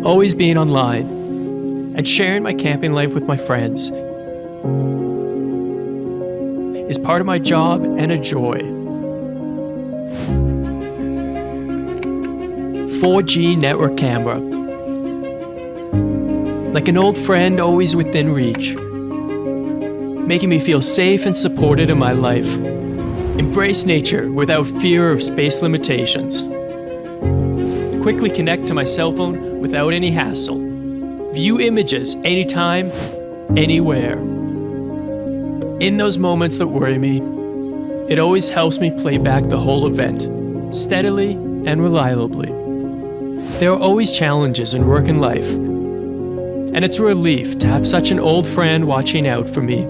always being online, and sharing my camping life with my friends is part of my job and a joy. 4G network camera. Like an old friend always within reach, making me feel safe and supported in my life. Embrace nature without fear of space limitations. Quickly connect to my cell phone without any hassle. View images anytime, anywhere. In those moments that worry me, it always helps me play back the whole event, steadily and reliably. There are always challenges in work and life, and it's a relief to have such an old friend watching out for me.